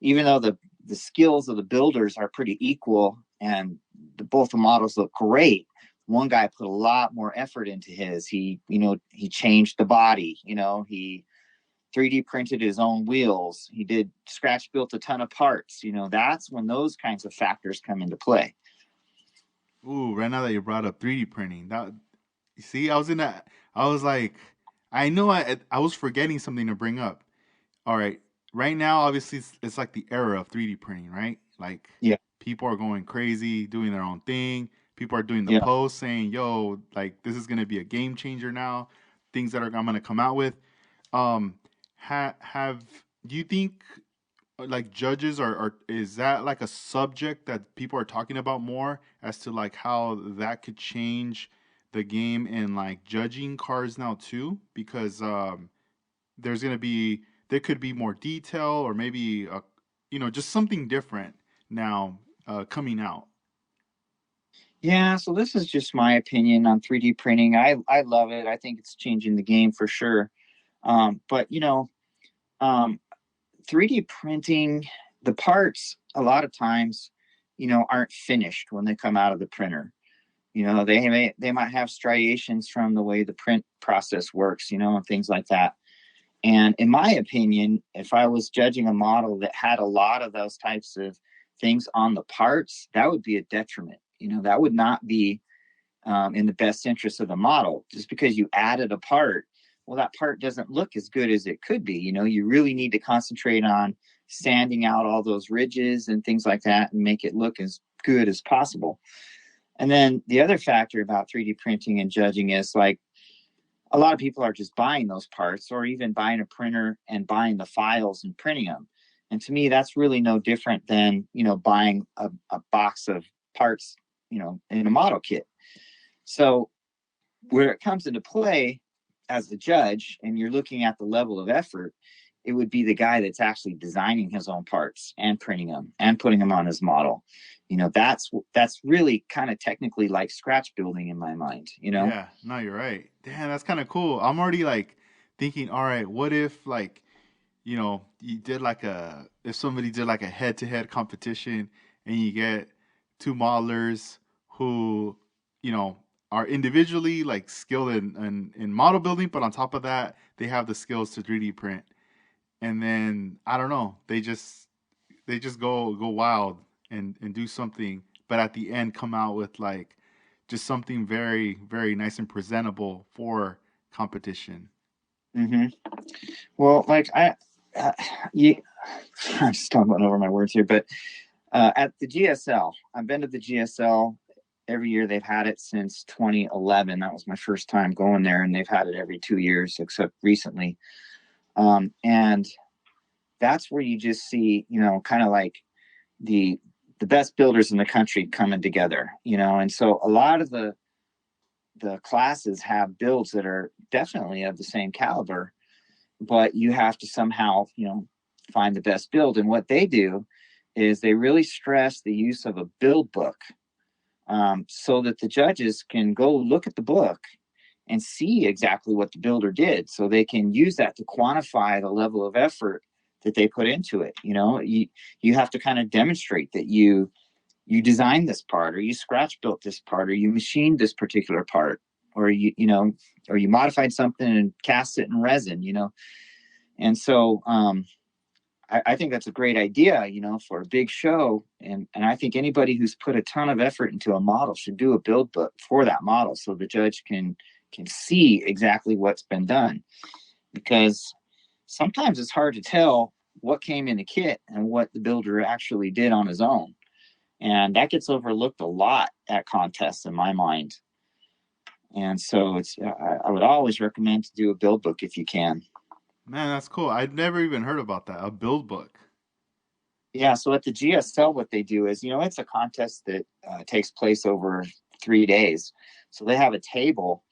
Even though the skills of the builders are pretty equal and both the models look great, one guy put a lot more effort into his. He changed the body. He 3D printed his own wheels. He did scratch built a ton of parts. That's when those kinds of factors come into play. Ooh, right now that you brought up 3D printing, that, you see, I was like, I know I was forgetting something to bring up. All right, right now, obviously, it's like the era of 3D printing, right? Like Yeah, people are going crazy, doing their own thing. People are doing the yeah. posts saying, "Yo, like this is gonna be a game changer now." Things that I'm gonna come out with. Um, have do you think like judges are is that like a subject that people are talking about more, as to like how that could change the game in like judging cars now too? Because there's gonna be there could be more detail, or maybe just something different now coming out. Yeah, so this is just my opinion on 3D printing. I love it. I think it's changing the game for sure. But um, 3D printing, the parts a lot of times, aren't finished when they come out of the printer. They might have striations from the way the print process works, and things like that. And in my opinion, if I was judging a model that had a lot of those types of things on the parts, that would be a detriment. That would not be in the best interest of the model. Just because you added a part, well, that part doesn't look as good as it could be. You really need to concentrate on sanding out all those ridges and things like that and make it look as good as possible. And then the other factor about 3D printing and judging is like a lot of people are just buying those parts, or even buying a printer and buying the files and printing them. And to me, that's really no different than, buying a box of parts, in a model kit. So where it comes into play as the judge and you're looking at the level of effort, it would be the guy that's actually designing his own parts and printing them and putting them on his model. That's really kind of technically like scratch building in my mind. Yeah, no, you're right. Damn, that's kind of cool. I'm already like thinking, all right, what if like, you did like if somebody did like a head-to-head competition and you get two modelers who, you know, are individually like skilled in model building, but on top of that, they have the skills to 3D print. And then I don't know, they just go wild and do something, but at the end come out with like just something very very nice and presentable for competition. Hmm. Well, like uh, you, I'm stumbling over my words here, but at the GSL, I've been to the GSL every year. They've had it since 2011. That was my first time going there, and they've had it every 2 years except recently. And that's where you just see, kind of like the the best builders in the country coming together. And so a lot of the classes have builds that are definitely of the same caliber, but you have to somehow, find the best build. And what they do is they really stress the use of a build book, so that the judges can go look at the book and see exactly what the builder did, so they can use that to quantify the level of effort that they put into it. You have to kind of demonstrate that you designed this part, or you scratch built this part, or you machined this particular part, or or you modified something and cast it in resin. And so I think that's a great idea, for a big show. And I think anybody who's put a ton of effort into a model should do a build book for that model, so the judge can see exactly what's been done. Because sometimes it's hard to tell what came in the kit and what the builder actually did on his own. And that gets overlooked a lot at contests in my mind. And so I would always recommend to do a build book if you can. Man, that's cool. I'd never even heard about that. A build book. Yeah, so at the GSL, what they do is, it's a contest that takes place over 3 days. So they have a table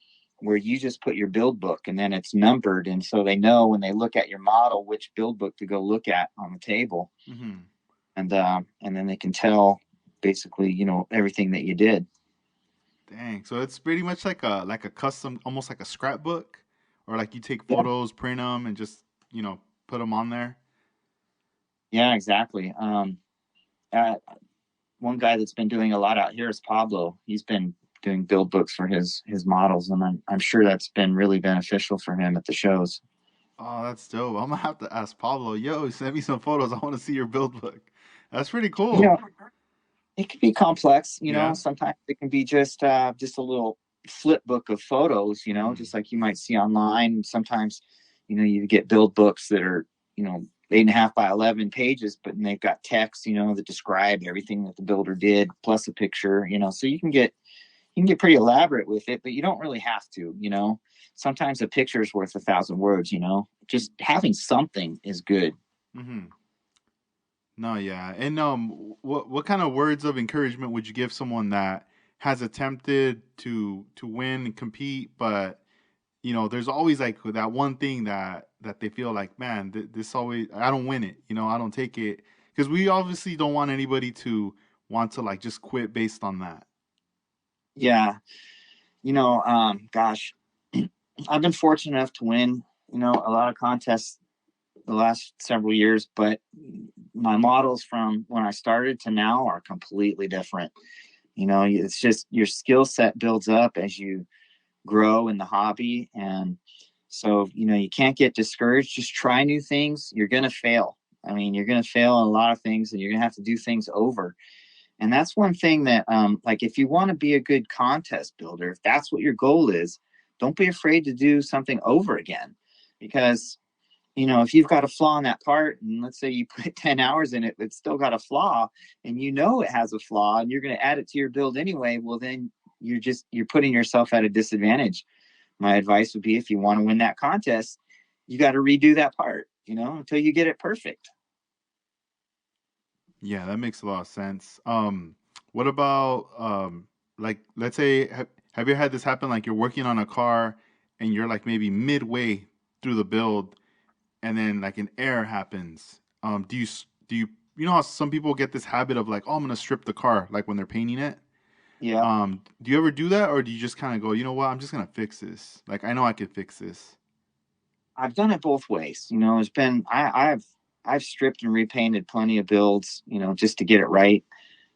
where you just put your build book, and then it's numbered. And so they know when they look at your model which build book to go look at on the table. Hmm. And then they can tell basically, everything that you did. Dang. So it's pretty much like a custom, almost like a scrapbook, or like you take Yeah, photos, print them, and just put them on there. yeah, exactly. Uh, One guy that's been doing a lot out here is Pablo. He's been doing build books for his models, and I'm sure that's been really beneficial for him at the shows. Oh, that's dope. I'm gonna have to ask Pablo. Yo, send me some photos. I want to see your build book. That's pretty You cool. know, it can be complex. Yeah. Sometimes it can be just a little flip book of photos. Hmm. Just like you might see online. Sometimes, you get build books that are 8.5 by 11 pages, but they've got text that describe everything that the builder did plus a picture. So you can get pretty elaborate with it, but you don't really have to. Sometimes a picture is worth 1,000 words. Just having something is good. Hmm. No, yeah. And what kind of words of encouragement would you give someone that has attempted to win and compete, but there's always like that one thing that they feel like, man, this always I don't win it. I don't take it because we obviously don't want anybody to want to like just quit based on that. Yeah. Gosh, I've been fortunate enough to win, a lot of contests the last several years, but my models from when I started to now are completely different. It's just your skill set builds up as you grow in the hobby. And so, you can't get discouraged. Just try new things. You're going to fail. I mean, you're going to fail in a lot of things, and you're going to have to do things over. And that's one thing that, like, if you want to be a good contest builder, if that's what your goal is, don't be afraid to do something over again. Because, if you've got a flaw in that part, and let's say you put 10 hours in it, but it's still got a flaw, and it has a flaw, and you're going to add it to your build anyway, well, then you're putting yourself at a disadvantage. My advice would be, if you want to win that contest, you got to redo that part, until you get it perfect. Yeah, that makes a lot of sense. What about like let's say have you had this happen like you're working on a car and you're like maybe midway through the build and then like an error happens. Do you you know how some people get this habit of like, oh, I'm gonna strip the car like when they're painting it? Yeah. Do you ever do that or do you just kind of go, you know what, I'm just gonna fix this. Like I know I could fix this. I've done it both ways. It's been I've stripped and repainted plenty of builds, just to get it right,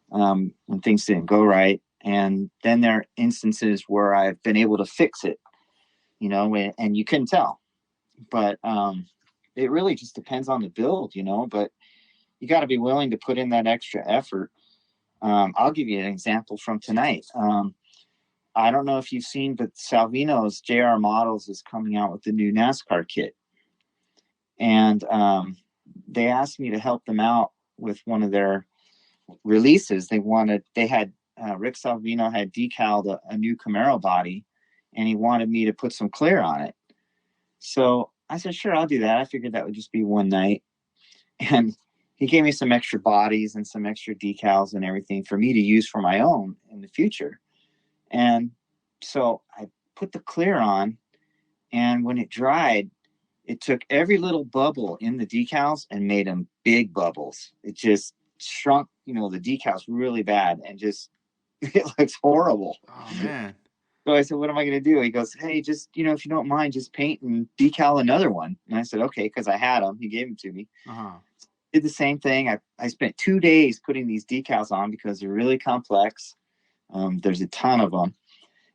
when things didn't go right. And then there are instances where I've been able to fix it, and you couldn't tell. But it really just depends on the build, but you got to be willing to put in that extra effort. I'll give you an example from tonight. I don't know if you've seen, but Salvino's JR Models is coming out with the new NASCAR kit. And they asked me to help them out with one of their releases. They had Rick Salvino had decaled a new Camaro body, and he wanted me to put some clear on it. So I said, sure, I'll do that. I figured that would just be one night. And he gave me some extra bodies and some extra decals and everything for me to use for my own in the future. And so I put the clear on, and when it dried, it took every little bubble in the decals and made them big bubbles. It just shrunk, the decals really bad, and just it looks horrible. Oh man. So I said, what am I going to do? He goes, hey, just, if you don't mind, just paint and decal another one. And I said, okay, because I had them. He gave them to me. Uh-huh. Did the same thing. I spent 2 days putting these decals on because they're really complex. There's a ton of them.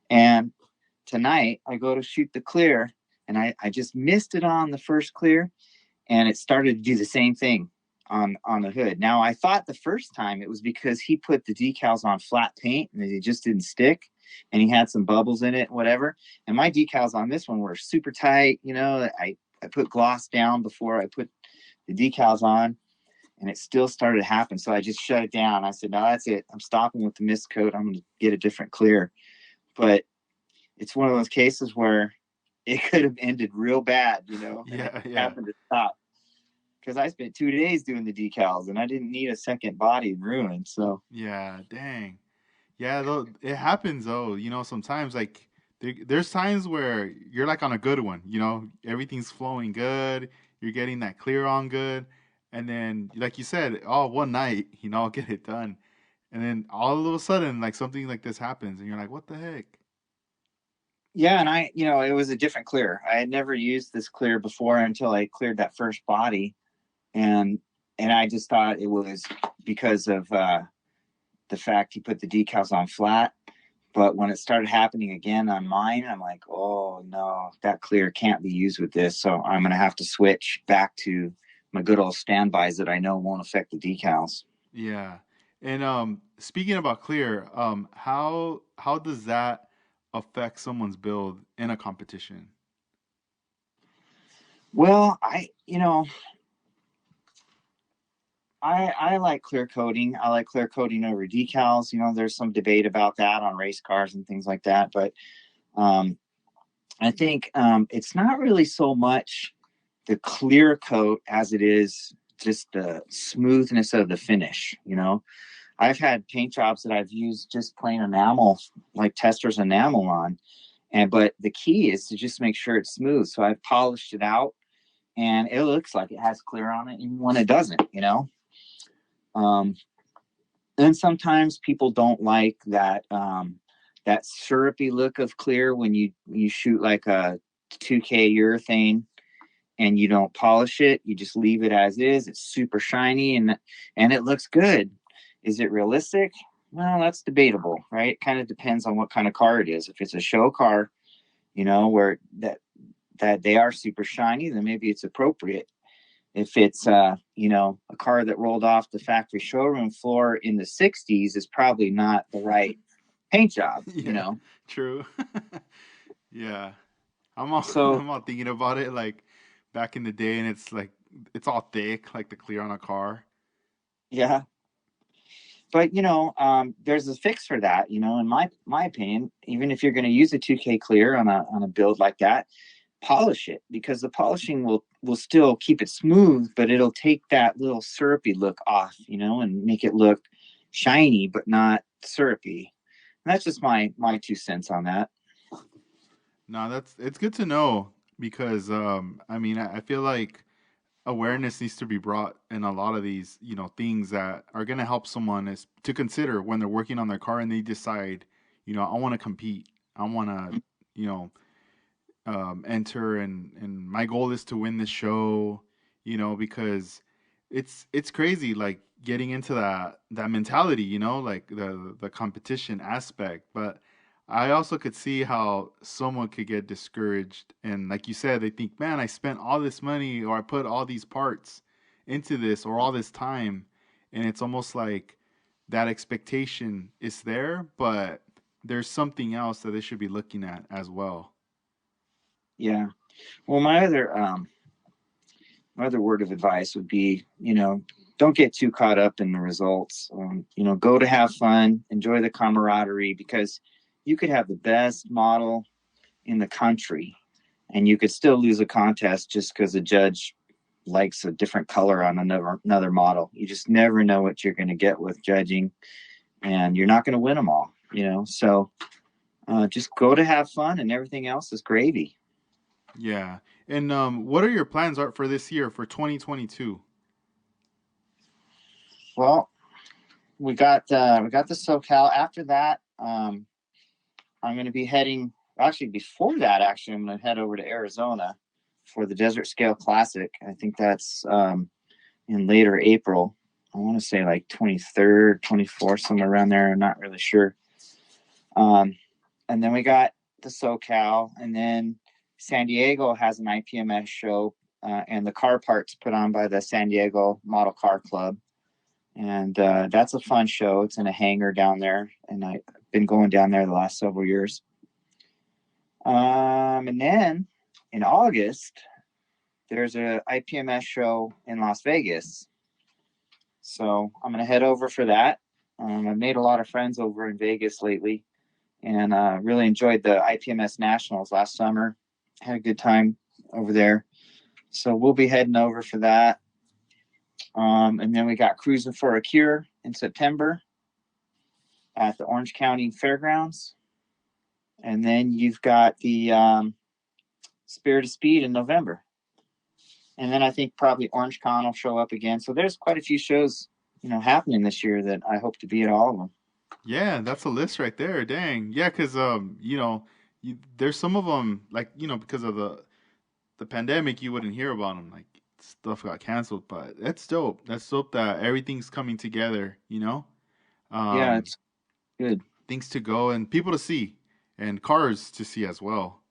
And tonight I go to shoot the clear, and I just missed it on the first clear, and it started to do the same thing on the hood. Now I thought the first time it was because he put the decals on flat paint and it just didn't stick, and he had some bubbles in it, whatever. And my decals on this one were super tight. I put gloss down before I put the decals on, and it still started to happen. So I just shut it down. I said, no, that's it. I'm stopping with the mist coat. I'm going to get a different clear. But it's one of those cases where it could have ended real bad, and it Yeah, yeah. happened to stop because I spent 2 days doing the decals, and I didn't need a second body ruined. So Yeah, dang. Yeah, though it happens though. You know, sometimes like there's times where you're like on a good one. You know, everything's flowing good. You're getting that clear on good, and then like you said, oh, one night, I'll get it done, and then all of a sudden, like something like this happens, and you're like, what the heck? yeah, and it was a different clear. I had never used this clear before until I cleared that first body, and I just thought it was because of the fact he put the decals on flat. But when it started happening again on mine, I'm like, oh no, that clear can't be used with this. So I'm going to have to switch back to my good old standbys that I know won't affect the decals. Yeah. And speaking about clear, how does that affect someone's build in a competition? Well, I like clear coating. I like clear coating over decals. There's some debate about that on race cars and things like that. But um, I think it's not really so much the clear coat as it is just the smoothness of the finish. I've had paint jobs that I've used just plain enamel, like Tester's enamel on. But the key is to just make sure it's smooth. So I've polished it out, and it looks like it has clear on it even when it doesn't. Um, and sometimes people don't like that syrupy look of clear when you shoot like a 2K urethane and you don't polish it. You just leave it as is. It's super shiny, and it looks good. Is it realistic? Well, that's debatable, right? It kind of depends on what kind of car it is. If it's a show car, where that they are super shiny, then maybe it's appropriate. If it's a car that rolled off the factory showroom floor in the 60s, is probably not the right paint job, Yeah, true. Yeah. I'm all So I'm all thinking about it like back in the day and it's like it's all thick, like the clear on a car. yeah. But there's a fix for that. In my opinion, even if you're going to use a 2K clear on a build like that, polish it, because the polishing will still keep it smooth, but it'll take that little syrupy look off, and make it look shiny but not syrupy. And that's just my 2 cents on that. No, it's good to know because I mean I feel like awareness needs to be brought in a lot of these, things that are going to help someone is to consider when they're working on their car and they decide, I want to compete. I want to, you know, enter and my goal is to win this show, because it's crazy like getting into that mentality, like the competition aspect. But I also could see how someone could get discouraged and like you said, they think, man, I spent all this money or I put all these parts into this or all this time, and it's almost like that expectation is there, but there's something else that they should be looking at as well. Yeah. Well, my other word of advice would be, don't get too caught up in the results. Go to have fun, enjoy the camaraderie, because you could have the best model in the country and you could still lose a contest just because a judge likes a different color on another model. You just never know what you're going to get with judging, and you're not going to win them all. So just go to have fun, and everything else is gravy. Yeah. And what are your plans are for this year for 2022? Well, we got the SoCal. After that, I'm going to be heading. Actually, before that, I'm going to head over to Arizona for the Desert Scale Classic. I think that's in later April. I want to say like 23rd, 24th, somewhere around there. I'm not really sure. Um, and then we got the SoCal, and then San Diego has an IPMS show, and the car parts put on by the San Diego Model Car Club. And that's a fun show. It's in a hangar down there, and I've been going down there the last several years. And then in August, there's a IPMS show in Las Vegas. So I'm going to head over for that. I've made a lot of friends over in Vegas lately, and really enjoyed the IPMS Nationals last summer. Had a good time over there. So we'll be heading over for that. And then we got Cruising for a Cure in September at the Orange County Fairgrounds. And then you've got the Spirit of Speed in November. And then I think probably Orange Con will show up again. So there's quite a few shows, happening this year that I hope to be at all of them. Yeah, that's a list right there. Dang. Yeah, cuz there's some of them like, because of the pandemic you wouldn't hear about them like stuff got canceled, but that's dope. That's dope that everything's coming together. Yeah, Um it's good. things to go and people to see and cars to see as well.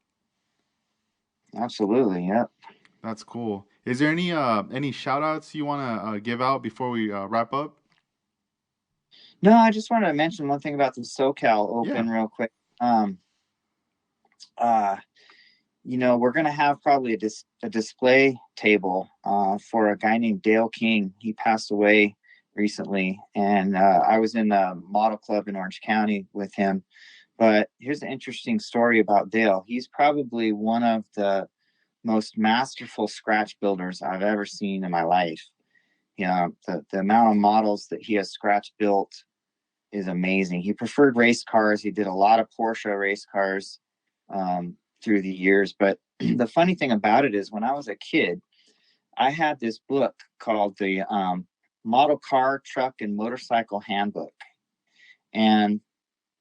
Absolutely. Yeah. That's cool. Is there any shout outs you want to give out before we wrap up? No, I just wanted to mention one thing about the SoCal Yeah. Open real quick. Um, uh, we're going to have probably a display table for a guy named Dale King. He passed away recently, and I was in the model club in Orange County with him. But here's an interesting story about Dale. He's probably one of the most masterful scratch builders I've ever seen in my life. The amount of models that he has scratch built is amazing. He preferred race cars. He did a lot of Porsche race cars through the years. But the funny thing about it is when I was a kid, I had this book called the Model Car, Truck, and Motorcycle Handbook. And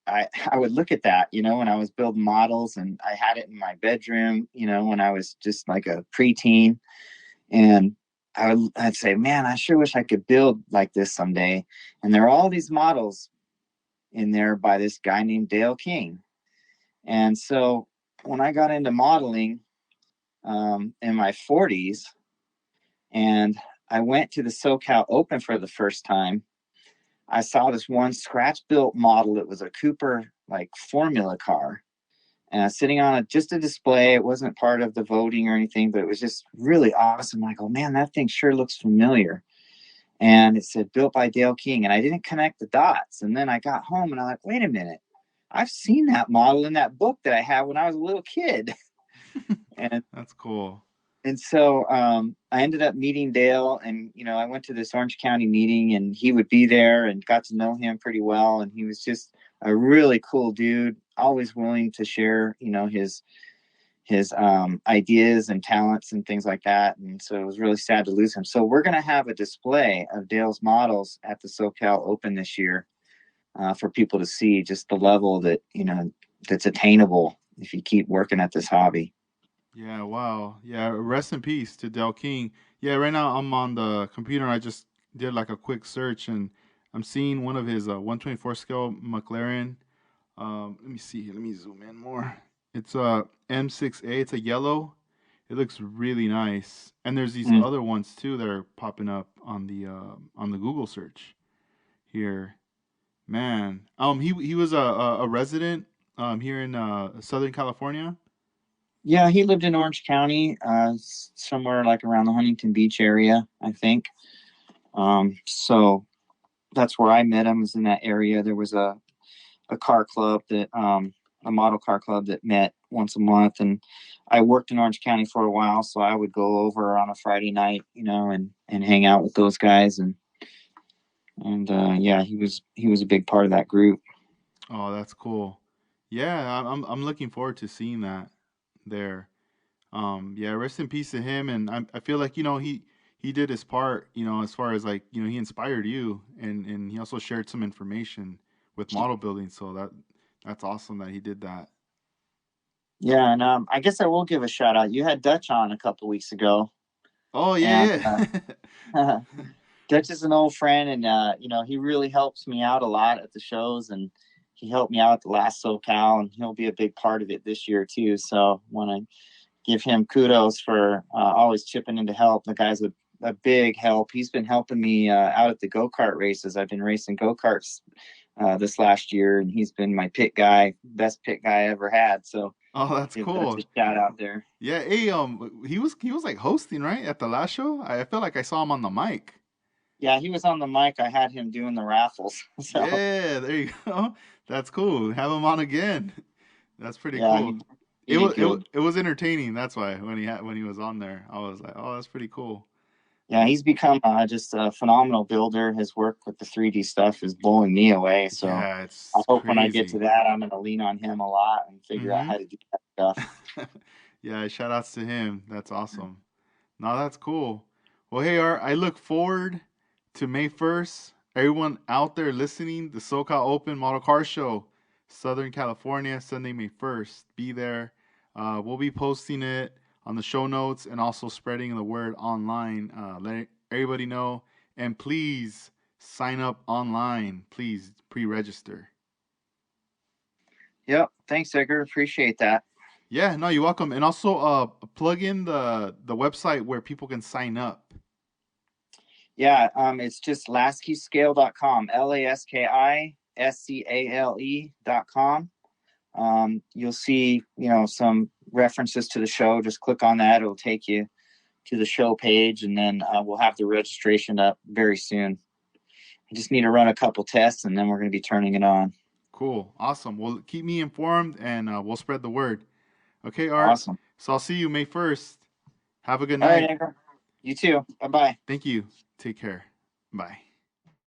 I would look at that, when I was building models, and I had it in my bedroom, when I was just like a preteen. And I'd say, man, I sure wish I could build like this someday. And there are all these models in there by this guy named Dale King. And so when I got into modeling in my 40s, and I went to the SoCal Open for the first time, I saw this one scratch built model. It was a Cooper like formula car, and sitting on just a display. It wasn't part of the voting or anything, but it was just really awesome. I go, man, that thing sure looks familiar. And it said built by Dale King, and I didn't connect the dots. And then I got home and I'm like, wait a minute, I've seen that model in that book that I had when I was a little kid. And That's cool. so I ended up meeting Dale, and I went to this Orange County meeting, and he would be there, and got to know him pretty well. And he was just a really cool dude, always willing to share, his ideas and talents and things like that. And so it was really sad to lose him. So we're going to have a display of Dale's models at the SoCal Open this year, for people to see just the level that that's attainable if you keep working at this hobby. Yeah, wow. Yeah, rest in peace to Del King. Yeah, right now I'm on the computer and I just did like a quick search and I'm seeing one of his 124 scale McLaren. Let me see here. Let me zoom in more. It's a M6A. It's a yellow. It looks really nice. And there's these Mm. other ones too that are popping up on the Google search here. Man, he was a resident here in Southern California. Yeah, he lived in Orange County, somewhere like around the Huntington Beach area, I think. So that's where I met him. Was in that area. There was a car club that a model car club that met once a month, and I worked in Orange County for a while, so I would go over on a Friday night, and hang out with those guys, and yeah, he was a big part of that group. Oh, that's cool. Yeah, I'm looking forward to seeing that there. Yeah, rest in peace to him. And I feel like he did his part. As far as like he inspired you, and he also shared some information with model building. So that's awesome that he did that. Yeah, and I guess I will give a shout out. You had Dutch on a couple weeks ago, Oh and yeah, yeah. Dutch is an old friend, and he really helps me out a lot at the shows, and he helped me out at the last SoCal, and he'll be a big part of it this year too. So want to give him kudos for always chipping in to help. The guy's a big help. He's been helping me out at the go kart races. I've been racing go karts this last year, and he's been my pit guy, best pit guy I ever had. So Oh, that's give Dutch cool. a shout out there. Yeah, hey, he was like hosting right at the last show. I feel like I saw him on the mic. Yeah, he was on the mic. I had him doing the raffles. So Yeah, there you go. That's cool. Have him on again. That's pretty yeah, cool. he did good. It was entertaining. That's why when he was on there, I was like, oh, that's pretty cool. Yeah, he's become just a phenomenal builder. His work with the 3D stuff is blowing me away. So Yeah, I it's hope when I get to crazy. that, I'm going to lean on him a lot and figure out Mm-hmm. how to do that stuff. Yeah, shout outs to him. That's awesome. No, that's cool. Well, hey, Art, I look forward to May 1st. Everyone out there listening, the SoCal Open Model Car Show, Southern California, Sunday, May 1st. Be there. We'll be posting it on the show notes and also spreading the word online. Let everybody know. And please sign up online. Please pre register. Yep. Thanks, Edgar. Appreciate that. Yeah, no, you're welcome. And also plug in the website where people can sign up. Yeah, it's just laskiscale.com, LASKISCALE.com. You'll see, some references to the show. Just click on that. It'll take you to the show page, and then we'll have the registration up very soon. I just need to run a couple tests, and then we're going to be turning it on. Cool. Awesome. Well, keep me informed and we'll spread the word. Okay, Art. Awesome. So I'll see you May 1st. Have a good All right, night. Edgar. You too. Bye-bye. Thank you. Take care. Bye.